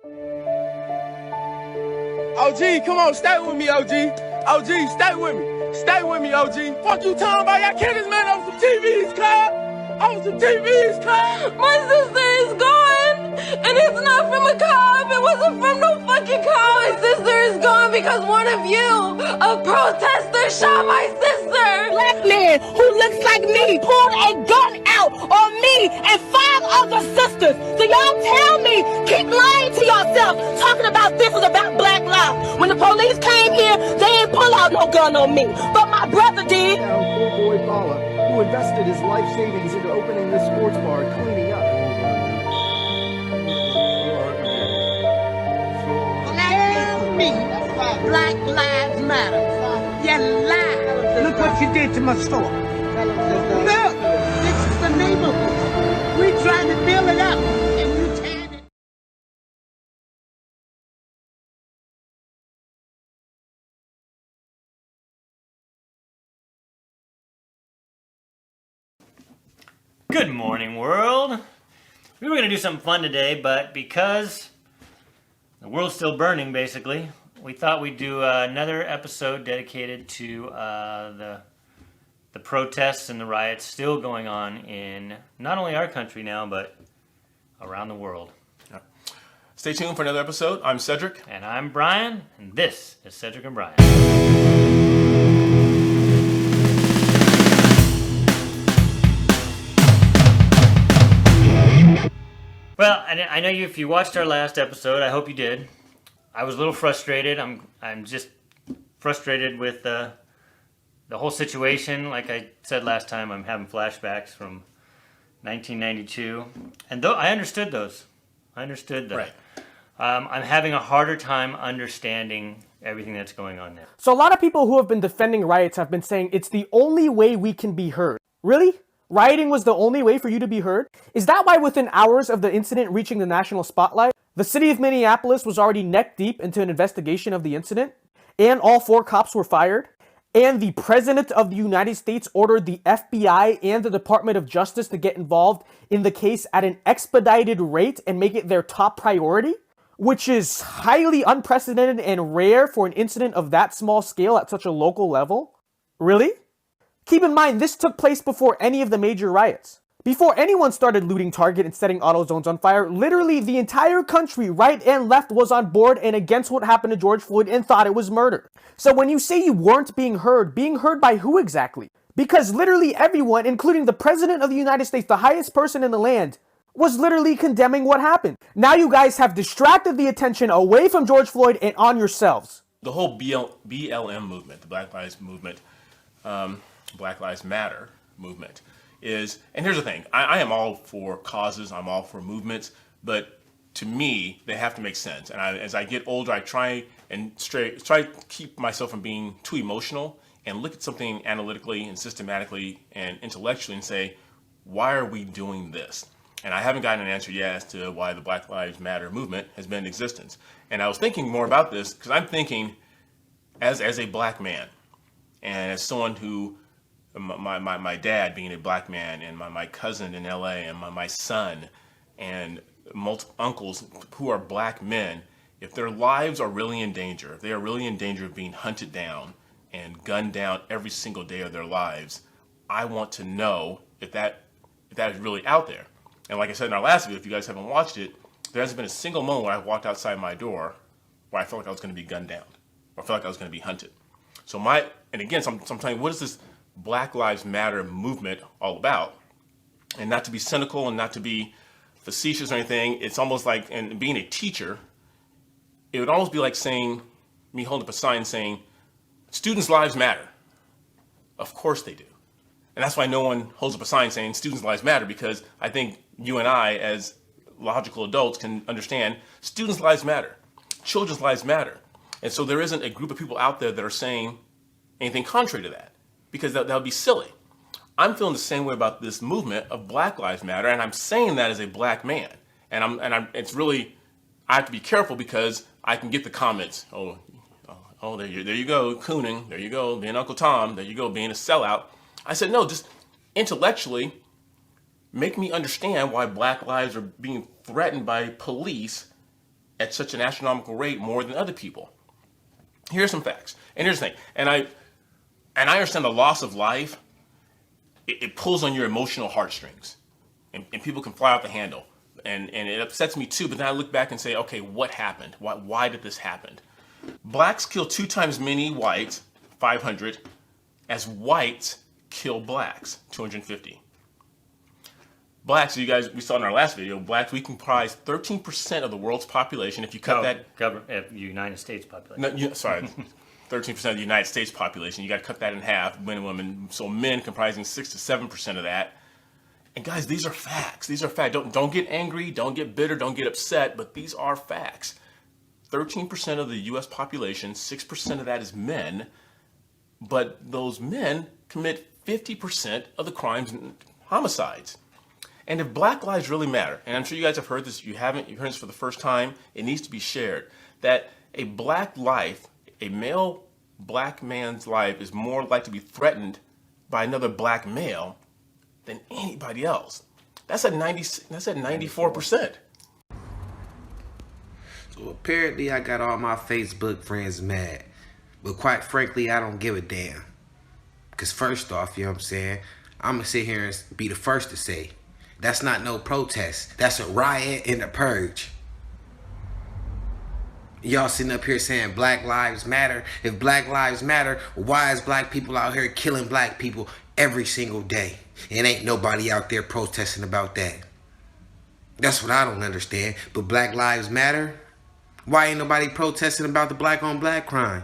OG, come on, stay with me, OG. OG, stay with me. Stay with me, OG. Fuck you talking about? Y'all kill this man over some TVs, cuz. Over some TVs, cuz. My sister is gone, and it's not from a cop. It wasn't from no fucking cop. My sister is gone because one of you, a protester, shot my sister. Black man who looks like me pulled a gun out on me and 5 other sisters. So y'all tell me, keep lying to yourself, talking about this is about black lives. When the police came here, they didn't pull out no gun on me, but my brother did. Poor boy Bala, who invested his life savings into opening this sports bar and cleaning up. Tell me, Black Lives Matter. You lie. Look what you did to my store. Look, this is the neighborhood. We trying to build it up, and you tearing it. Good morning, world. We were going to do something fun today, but because the world's still burning, basically, we thought we'd do another episode dedicated to the protests and the riots still going on in not only our country now, but around the world. Stay tuned for another episode. I'm Cedric. And I'm Brian, and this is Cedric and Brian. Well, I know you. If you watched our last episode, I hope you did. I was a little frustrated. I'm just frustrated with the whole situation. Like I said last time, I'm having flashbacks from 1992, and though I understood those, I understood that. Right. I'm having a harder time understanding everything that's going on there. So a lot of people who have been defending riots have been saying it's the only way we can be heard. Really? Rioting was the only way for you to be heard? Is that why within hours of the incident reaching the national spotlight, the city of Minneapolis was already neck deep into an investigation of the incident, and all 4 cops were fired, and the President of the United States ordered the FBI and the Department of Justice to get involved in the case at an expedited rate and make it their top priority? Which is highly unprecedented and rare for an incident of that small scale at such a local level? Really? Keep in mind, this took place before any of the major riots. Before anyone started looting Target and setting auto zones on fire, literally the entire country, right and left, was on board and against what happened to George Floyd and thought it was murder. So when you say you weren't being heard by who exactly? Because literally everyone, including the President of the United States, the highest person in the land, was literally condemning what happened. Now you guys have distracted the attention away from George Floyd and on yourselves. The whole BLM movement, the Black Lives Movement, Black Lives Matter movement is, and here's the thing, I am all for causes, I'm all for movements, but to me, they have to make sense. And as I get older, I try to keep myself from being too emotional and look at something analytically and systematically and intellectually and say, why are we doing this? And I haven't gotten an answer yet as to why the Black Lives Matter movement has been in existence. And I was thinking more about this because I'm thinking as a black man and as someone who, my dad being a black man and my cousin in LA and my son and multiple uncles who are black men, if their lives are really in danger, if they are really in danger of being hunted down and gunned down every single day of their lives, I want to know if that is really out there. And like I said in our last video, if you guys haven't watched it, there hasn't been a single moment where I walked outside my door where I felt like I was going to be gunned down or felt like I was going to be hunted. So and again, so I'm telling you, what is this Black Lives Matter movement all about? And not to be cynical and not to be facetious or anything, it's almost like, and being a teacher, it would almost be like saying, me holding up a sign saying, students' lives matter. Of course they do. And that's why no one holds up a sign saying students' lives matter, because I think you and I, as logical adults, can understand students' lives matter. Children's lives matter. And so there isn't a group of people out there that are saying anything contrary to that, because that would be silly. I'm feeling the same way about this movement of Black Lives Matter, and I'm saying that as a black man. It's really, I have to be careful because I can get the comments. Oh, there you go, cooning. There you go, being Uncle Tom. There you go, being a sellout. I said, no, just intellectually make me understand why black lives are being threatened by police at such an astronomical rate more than other people? Here's some facts. And here's the thing. And I understand the loss of life, it pulls on your emotional heartstrings. And people can fly off the handle. And it upsets me too, but then I look back and say, okay, what happened? Why did this happen? Blacks kill 2 times many whites, 500, as whites kill blacks, 250. Blacks, you guys, we saw in our last video, blacks, we comprise 13% of the world's population. If you cut United States population. No, sorry, 13% of the United States population. You got to cut that in half, men and women. So men comprising 6 to 7% of that. And guys, these are facts. These are facts. Don't get angry. Don't get bitter. Don't get upset. But these are facts. 13% of the U.S. population, 6% of that is men. But those men commit 50% of the crimes and homicides. And if Black lives really matter, and I'm sure you guys have heard this, you've heard this for the first time, it needs to be shared, that a black life, a male black man's life is more likely to be threatened by another black male than anybody else. That's at 94%. So apparently I got all my Facebook friends mad. But quite frankly, I don't give a damn. Because first off, you know what I'm saying, I'm going to sit here and be the first to say, that's not no protest. That's a riot and a purge. Y'all sitting up here saying Black Lives Matter. If Black Lives Matter, why is black people out here killing black people every single day? And ain't nobody out there protesting about that. That's what I don't understand. But Black Lives Matter? Why ain't nobody protesting about the black on black crime?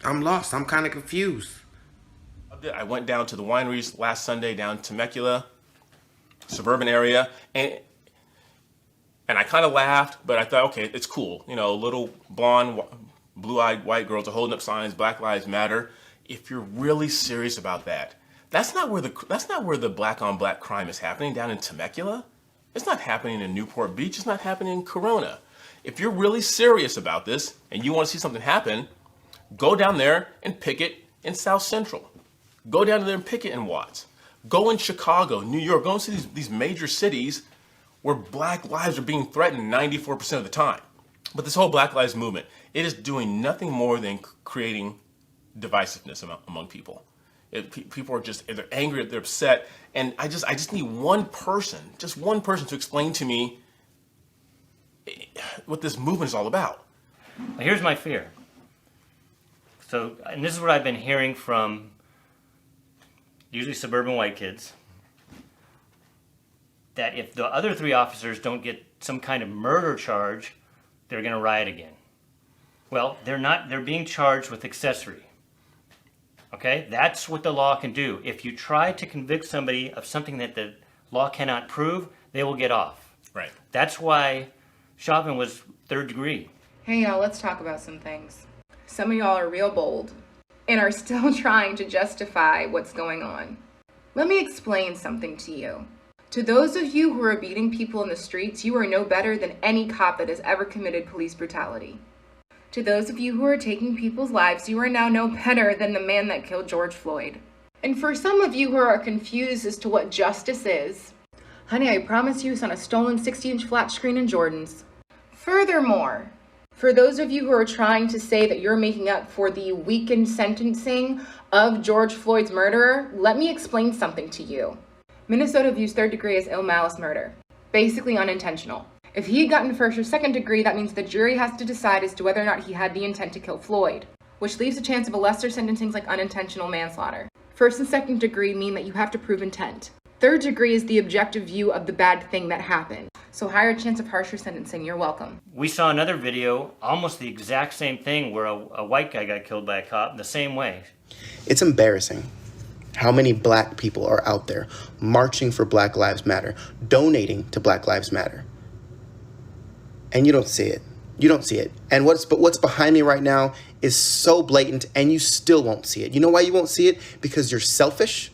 I'm lost. I'm kind of confused. I went down to the wineries last Sunday down in Temecula, suburban area, and I kind of laughed, but I thought, okay, it's cool. You know, little blonde, blue-eyed white girls are holding up signs, Black Lives Matter. If you're really serious about that, that's not where the black on black crime is happening down in Temecula. It's not happening in Newport Beach. It's not happening in Corona. If you're really serious about this and you want to see something happen, go down there and picket in South Central. Go down there and picket in Watts. Go in Chicago, New York. Go into these major cities where black lives are being threatened 94% of the time. But this whole Black Lives movement, it is doing nothing more than creating divisiveness among people. People are they're angry, they're upset, and I just need one person to explain to me what this movement is all about. Here's my fear. So, and this is what I've been hearing from usually suburban white kids, that if the other 3 officers don't get some kind of murder charge, they're going to riot again. Well, they're not. They're being charged with accessory. Okay? That's what the law can do. If you try to convict somebody of something that the law cannot prove, they will get off. Right. That's why Chauvin was 3rd degree. Hey y'all, let's talk about some things. Some of y'all are real bold and are still trying to justify what's going on. Let me explain something to you. To those of you who are beating people in the streets, you are no better than any cop that has ever committed police brutality. To those of you who are taking people's lives, you are now no better than the man that killed George Floyd. And for some of you who are confused as to what justice is, honey, I promise you it's on a stolen 60-inch flat screen in Jordans. Furthermore, for those of you who are trying to say that you're making up for the weakened sentencing of George Floyd's murderer, let me explain something to you. Minnesota views 3rd degree as ill malice murder, basically unintentional. If he had gotten 1st or 2nd degree, that means the jury has to decide as to whether or not he had the intent to kill Floyd, which leaves a chance of a lesser sentencing like unintentional manslaughter. 1st and 2nd degree mean that you have to prove intent. 3rd degree is the objective view of the bad thing that happened. So higher chance of harsher sentencing, you're welcome. We saw another video, almost the exact same thing, where a white guy got killed by a cop the same way. It's embarrassing how many black people are out there marching for Black Lives Matter, donating to Black Lives Matter. And you don't see it. You don't see it. And what's behind me right now is so blatant, and you still won't see it. You know why you won't see it? Because you're selfish.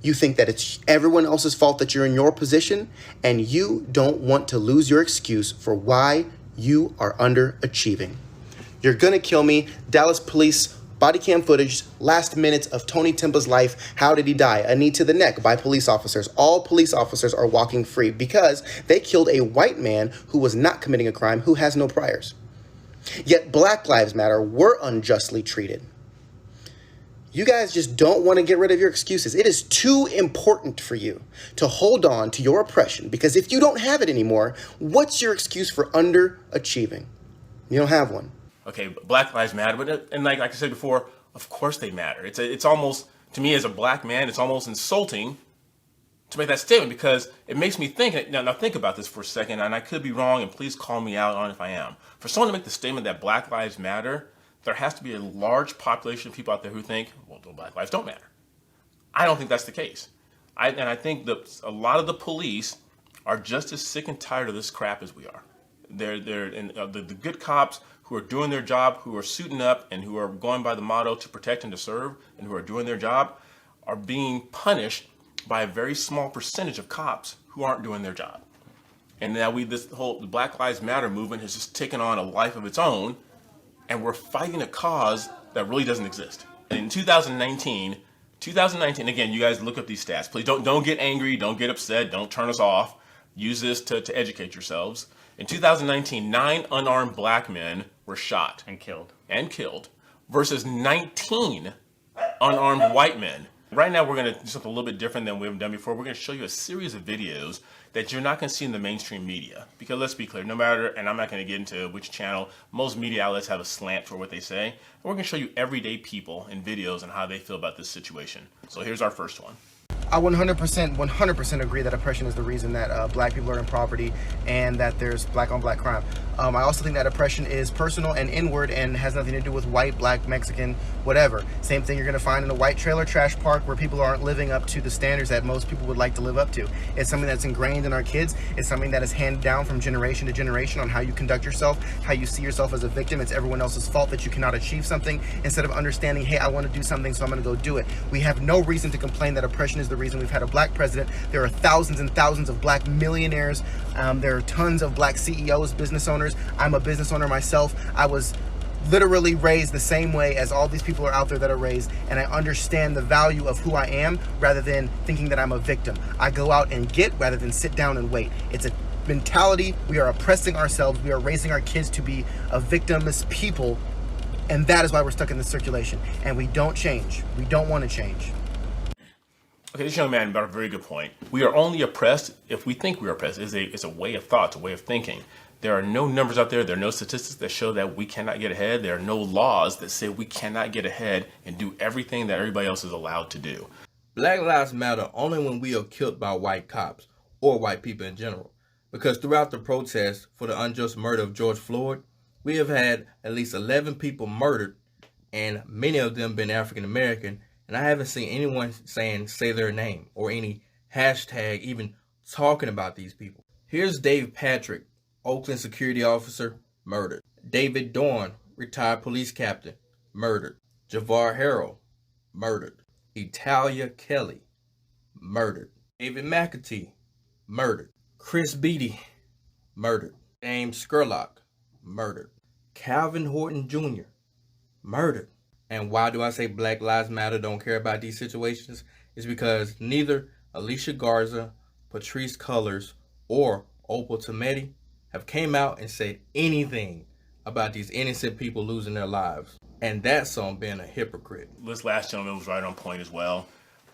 You think that it's everyone else's fault that you're in your position, and you don't want to lose your excuse for why you are underachieving. You're gonna kill me. Dallas police Body cam footage, last minutes of Tony Timpa's life. How did he die? A knee to the neck by police officers. All police officers are walking free because they killed a white man who was not committing a crime, who has no priors. Yet Black Lives Matter were unjustly treated. You guys just don't want to get rid of your excuses. It is too important for you to hold on to your oppression, because if you don't have it anymore, what's your excuse for underachieving? You don't have one. Okay, Black Lives Matter, but and like I said before, of course they matter. It's almost, to me as a black man, it's almost insulting to make that statement, because it makes me think. Now think about this for a second, and I could be wrong, and please call me out on it if I am. For someone to make the statement that Black Lives Matter, there has to be a large population of people out there who think, well, Black lives don't matter. I don't think that's the case. I think that a lot of the police are just as sick and tired of this crap as we are. The good cops who are doing their job, who are suiting up and who are going by the motto to protect and to serve, and who are doing their job, are being punished by a very small percentage of cops who aren't doing their job. And now the Black Lives Matter movement has just taken on a life of its own, and we're fighting a cause that really doesn't exist. And in 2019, again, you guys look up these stats. Please don't get angry, don't get upset, don't turn us off. Use this to educate yourselves. In 2019, 9 unarmed black men were shot and killed versus 19 unarmed white men. Right now, we're going to do something a little bit different than we haven't done before. We're going to show you a series of videos that you're not going to see in the mainstream media. Because let's be clear, no matter, and I'm not going to get into which channel, most media outlets have a slant for what they say. And we're going to show you everyday people in videos and how they feel about this situation. So here's our first one. I 100% agree that oppression is the reason that black people are in poverty and that there's black on black crime. I also think that oppression is personal and inward and has nothing to do with white, black, Mexican, whatever. Same thing you're going to find in a white trailer trash park where people aren't living up to the standards that most people would like to live up to. It's something that's ingrained in our kids. It's something that is handed down from generation to generation on how you conduct yourself, how you see yourself as a victim. It's everyone else's fault that you cannot achieve something, instead of understanding, hey, I want to do something, so I'm going to go do it. We have no reason to complain that oppression is the reason we've had a black president. There are thousands and thousands of black millionaires. There are tons of black CEOs, business owners. I'm a business owner myself. I was literally raised the same way as all these people are out there that are raised, and I understand the value of who I am rather than thinking that I'm a victim. I go out and get rather than sit down and wait. It's a mentality. We are oppressing ourselves. We are raising our kids to be a victimless people, and that is why we're stuck in this circulation, and we don't change. We don't want to change. Okay, this young man brought a very good point. We are only oppressed if we think we're oppressed. It's a way of thought, it's a way of thinking. There are no numbers out there. There are no statistics that show that we cannot get ahead. There are no laws that say we cannot get ahead and do everything that everybody else is allowed to do. Black lives matter only when we are killed by white cops or white people in general. Because throughout the protests for the unjust murder of George Floyd, we have had at least 11 people murdered, and many of them been African American. And I haven't seen anyone say their name or any hashtag even talking about these people. Here's Dave Patrick, Oakland security officer, murdered. David Dorn, retired police captain, murdered. Javar Harrell, murdered. Italia Kelly, murdered. David McAtee, murdered. Chris Beatty, murdered. James Scurlock, murdered. Calvin Horton Jr., murdered. And why do I say Black Lives Matter don't care about these situations? It's because neither Alicia Garza, Patrice Cullors, or Opal Tometi have came out and said anything about these innocent people losing their lives. And that's on being a hypocrite. This last gentleman was right on point as well.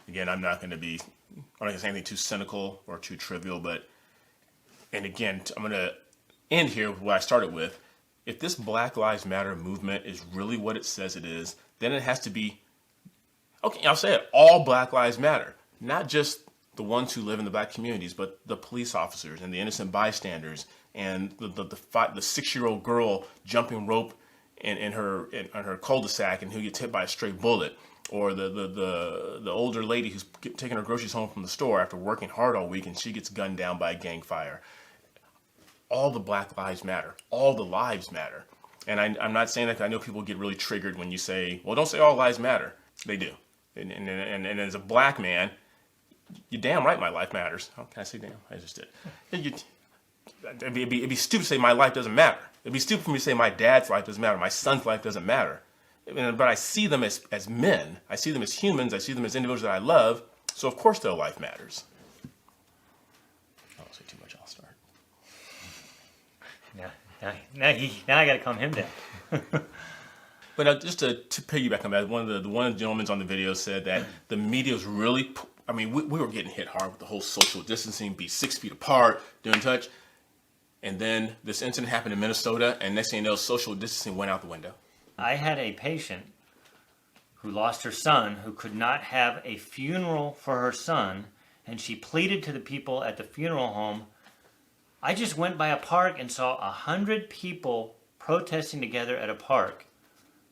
Again, I'm not going to say anything too cynical or too trivial, and again, I'm going to end here with what I started with. If this Black Lives Matter movement is really what it says it is, then it has to be, okay, I'll say it, all Black Lives Matter. Not just the ones who live in the black communities, but the police officers and the innocent bystanders and the 6-year-old girl jumping rope in her cul-de-sac and who gets hit by a stray bullet, or the older lady who's taking her groceries home from the store after working hard all week and she gets gunned down by a gang fire. All the Black Lives Matter. All the lives matter. And I'm not saying that, I know people get really triggered when you say, well, don't say all lives matter. They do. And as a black man, you're damn right my life matters. Oh, can I say damn? I just did. It'd be stupid to say my life doesn't matter. It'd be stupid for me to say my dad's life doesn't matter, my son's life doesn't matter. but I see them as men. I see them as humans. I see them as individuals that I love. So of course their life matters. I don't say too much, I'll start. Now I got to calm him down. But just to piggyback on that, one of the gentlemen on the video said that the media is really, I mean, we were getting hit hard with the whole social distancing, be 6 feet apart, don't touch. And then this incident happened in Minnesota, and next thing you know, social distancing went out the window. I had a patient who lost her son, who could not have a funeral for her son, and she pleaded to the people at the funeral home. I just went by a park and saw 100 people protesting together at a park.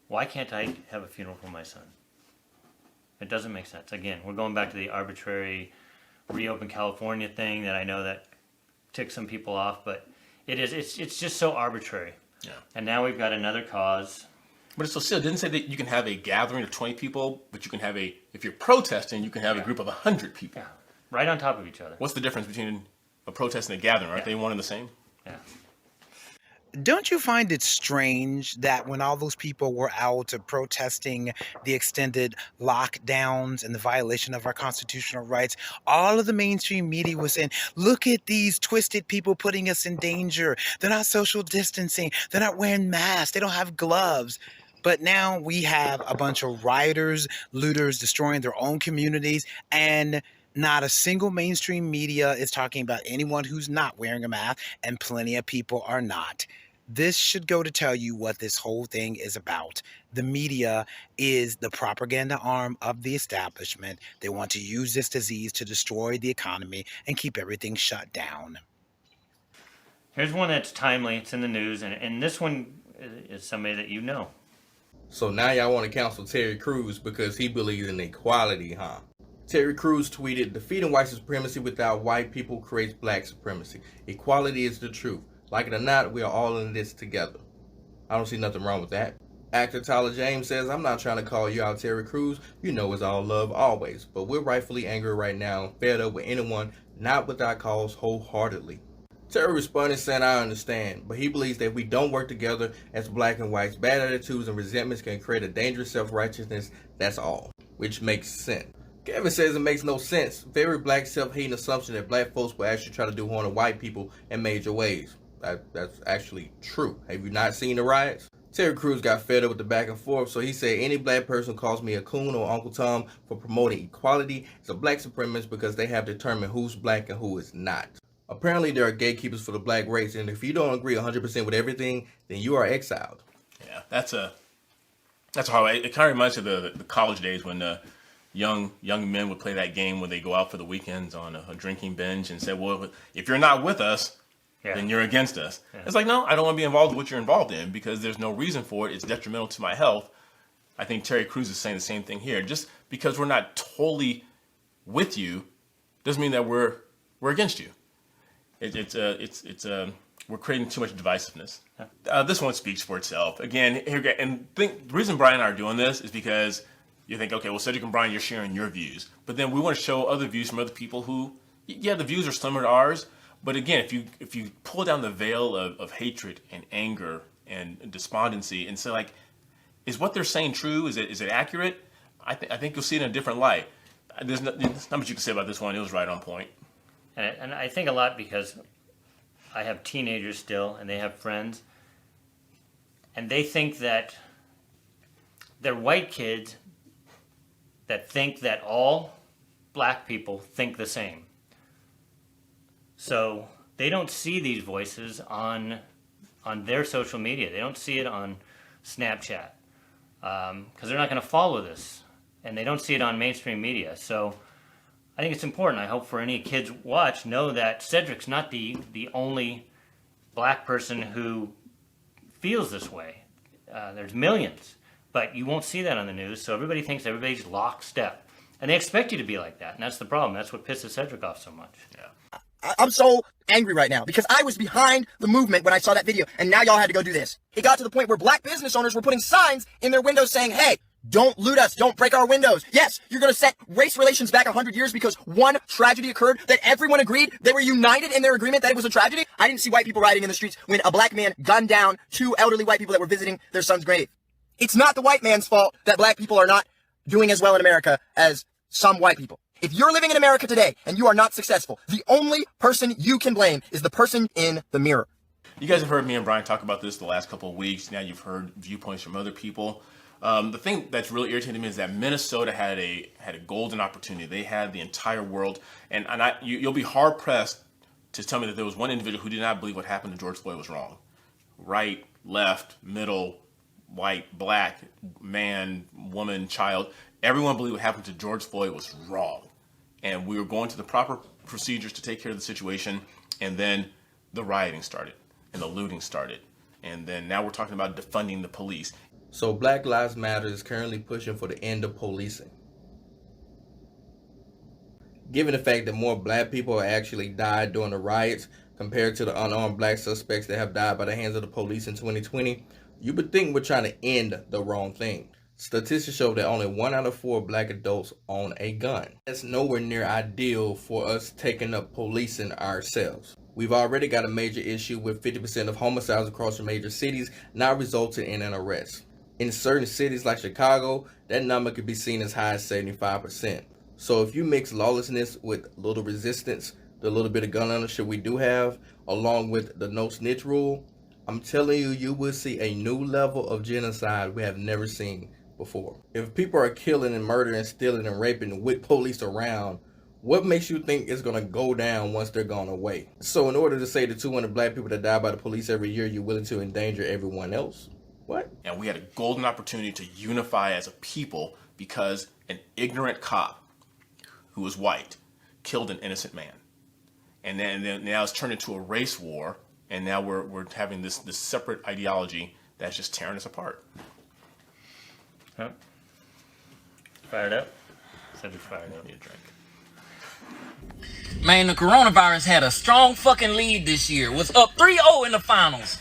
Why can't I have a funeral for my son? It doesn't make sense. Again, we're going back to the arbitrary reopen California thing that I know that ticks some people off, but it's just so arbitrary. Yeah. And now we've got another cause. But it still didn't say that you can have a gathering of 20 people, but you can have if you're protesting, you can have a group of 100 people. Yeah. Right on top of each other. What's the difference between a protest and a gathering? Aren't they one and the same? Yeah. Don't you find it strange that when all those people were out protesting the extended lockdowns and the violation of our constitutional rights, all of the mainstream media was saying, look at these twisted people putting us in danger. They're not social distancing. They're not wearing masks. They don't have gloves. But now we have a bunch of rioters, looters destroying their own communities, and not a single mainstream media is talking about anyone who's not wearing a mask, and plenty of people are not. This should go to tell you what this whole thing is about. The media is the propaganda arm of the establishment. They want to use this disease to destroy the economy and keep everything shut down. Here's one that's timely. It's in the news, and this one is somebody that you know. So now y'all want to cancel Terry Crews because he believes in equality, huh? Terry Crews tweeted, defeating white supremacy without white people creates black supremacy. Equality is the truth. Like it or not, we are all in this together. I don't see nothing wrong with that. Actor Tyler James says, I'm not trying to call you out, Terry Crews. You know it's all love always. But we're rightfully angry right now, fed up with anyone not with our cause wholeheartedly. Terry responded saying, I understand, but he believes that if we don't work together as black and whites, bad attitudes and resentments can create a dangerous self-righteousness, that's all. Which makes sense. Kevin says it makes no sense. Very black self-hating assumption that black folks will actually try to do harm to white people in major ways. That's actually true. Have you not seen the riots? Terry Crews got fed up with the back and forth, so he said any black person who calls me a coon or Uncle Tom for promoting equality is a black supremacist because they have determined who's black and who is not. Apparently there are gatekeepers for the black race, and if you don't agree 100% with everything, then you are exiled. Yeah, that's hard. It kind of reminds me of the college days when young men would play that game when they go out for the weekends on a drinking binge and say, well, if you're not with us, then you're against us. Yeah. It's like, no, I don't want to be involved in what you're involved in because there's no reason for it. It's detrimental to my health. I think Terry Crews is saying the same thing here. Just because we're not totally with you doesn't mean that we're against you. We're creating too much divisiveness. This one speaks for itself. Again, the reason Brian and I are doing this is because you think, okay, well, Cedric and Brian, you're sharing your views. But then we want to show other views from other people who, yeah, the views are similar to ours. But again, if you pull down the veil of hatred and anger and despondency and say, like, is what they're saying true? Is it accurate? I think you'll see it in a different light. There's not much you can say about this one. It was right on point. And I think a lot because I have teenagers still, and they have friends, and they think that they're white kids that think that all black people think the same. So they don't see these voices on their social media. They don't see it on Snapchat because they're not going to follow this, and they don't see it on mainstream media. So I think it's important. I hope for any kids watch know that Cedric's not the only black person who feels this way. There's millions, but you won't see that on the news. So everybody thinks everybody's lockstep, and they expect you to be like that, and that's the problem. That's what pisses Cedric off so much. Yeah. I'm so angry right now because I was behind the movement when I saw that video, and now y'all had to go do this. It got to the point where black business owners were putting signs in their windows saying, hey, don't loot us, don't break our windows. Yes, you're going to set race relations back 100 years because one tragedy occurred that everyone agreed. They were united in their agreement that it was a tragedy. I didn't see white people rioting in the streets when a black man gunned down 2 elderly white people that were visiting their son's grave. It's not the white man's fault that black people are not doing as well in America as some white people. If you're living in America today and you are not successful, the only person you can blame is the person in the mirror. You guys have heard me and Brian talk about this the last couple of weeks. Now you've heard viewpoints from other people. The thing that's really irritating me is that Minnesota had a golden opportunity. They had the entire world, and you'll be hard pressed to tell me that there was one individual who did not believe what happened to George Floyd was wrong. Right, left, middle, white, black, man, woman, child. Everyone believed what happened to George Floyd was wrong. And we were going to the proper procedures to take care of the situation, and then the rioting started, and the looting started. And then now we're talking about defunding the police. So Black Lives Matter is currently pushing for the end of policing. Given the fact that more black people actually died during the riots compared to the unarmed black suspects that have died by the hands of the police in 2020, you would think we're trying to end the wrong thing. Statistics show that only 1 out of 4 black adults own a gun. That's nowhere near ideal for us taking up policing ourselves. We've already got a major issue with 50% of homicides across the major cities now resulting in an arrest. In certain cities like Chicago, that number could be seen as high as 75%. So if you mix lawlessness with little resistance, the little bit of gun ownership we do have, along with the no snitch rule, I'm telling you, you will see a new level of genocide we have never seen before. If people are killing and murdering, stealing and raping with police around, what makes you think it's going to go down once they're gone away? So in order to say the 200 black people that die by the police every year, you're willing to endanger everyone else? What? And we had a golden opportunity to unify as a people because an ignorant cop who was white killed an innocent man. And then now it's turned into a race war, and now we're having this separate ideology that's just tearing us apart. Yep. Fired up? Cedric's fired up. Need a drink. Man, the coronavirus had a strong fucking lead this year. Was up 3-0 in the finals.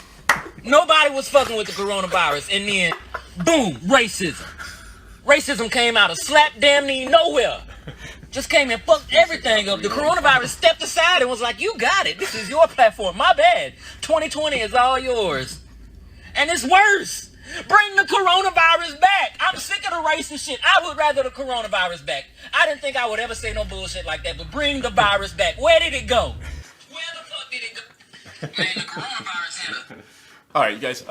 Nobody was fucking with the coronavirus. And then, boom, racism. Racism came out of slap damn near nowhere. Just came and fucked everything up. The coronavirus stepped aside and was like, you got it. This is your platform. My bad. 2020 is all yours. And it's worse. Bring the coronavirus back. I'm sick of the racist shit. I would rather the coronavirus back. I didn't think I would ever say no bullshit like that, but bring the virus back. Where did it go? Where the fuck did it go? Man, the coronavirus had a... All right, you guys.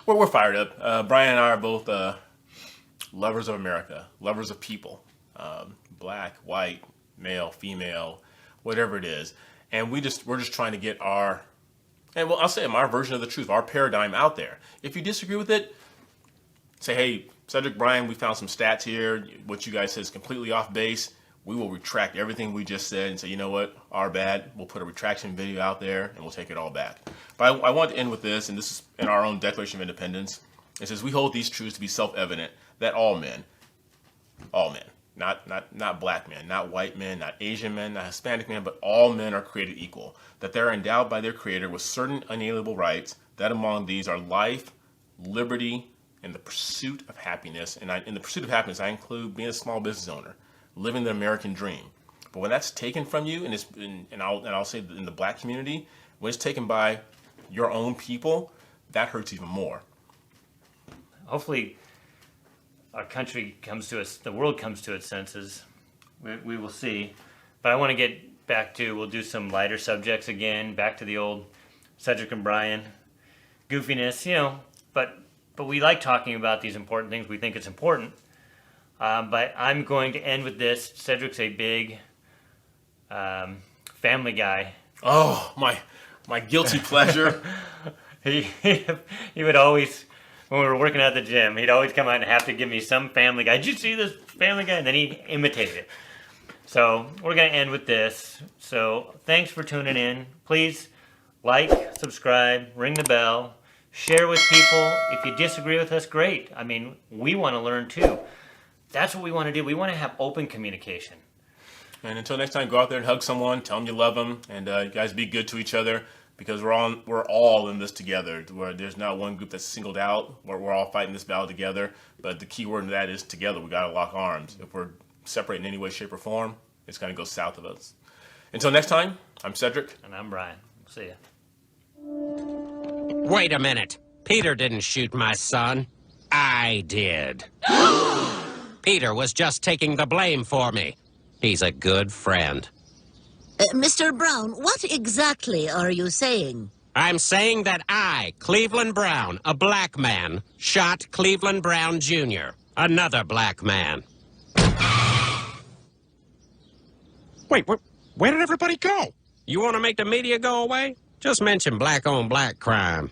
We're fired up. Brian and I are both lovers of America, lovers of people, black, white, male, female, whatever it is, and we're just trying to get our, and well, I'll say our version of the truth, our paradigm out there. If you disagree with it, say, hey, Cedric, Brian, we found some stats here. What you guys said is completely off base. We will retract everything we just said and say, you know what, our bad. We'll put a retraction video out there and we'll take it all back. But I want to end with this, and this is in our own Declaration of Independence. It says, we hold these truths to be self-evident, that all men, not black men, not white men, not Asian men, not Hispanic men, but all men are created equal, that they are endowed by their Creator with certain unalienable rights, that among these are life, liberty, and the pursuit of happiness. And in the pursuit of happiness, I include being a small business owner, living the American dream. But when that's taken from you, and I'll say in the black community, when it's taken by your own people, that hurts even more. Hopefully, our country comes to us, the world comes to its senses. We will see. But I want to get back to, we'll do some lighter subjects again, back to the old Cedric and Brian goofiness, but we like talking about these important things. We think it's important. But I'm going to end with this. Cedric's a big Family Guy. Oh, my guilty pleasure. he would always, when we were working at the gym, he'd always come out and have to give me some Family Guy. Did you see this Family Guy? And then he'd imitate it. So we're going to end with this. So thanks for tuning in. Please like, subscribe, ring the bell, share with people. If you disagree with us, great. I mean, we want to learn too. That's what we want to do. We want to have open communication. And until next time, go out there and hug someone, tell them you love them, and you guys be good to each other, because we're all in this together. Where there's not one group that's singled out. We're all fighting this battle together. But the key word in that is together. We got to lock arms. If we're separate in any way, shape, or form, it's going to go south of us. Until next time, I'm Cedric. And I'm Brian. See ya. Wait a minute. Peter didn't shoot my son. I did. Peter was just taking the blame for me. He's a good friend. Mr. Brown, what exactly are you saying? I'm saying that I, Cleveland Brown, a black man, shot Cleveland Brown Jr., another black man. Wait, where did everybody go? You want to make the media go away? Just mention black-on-black crime.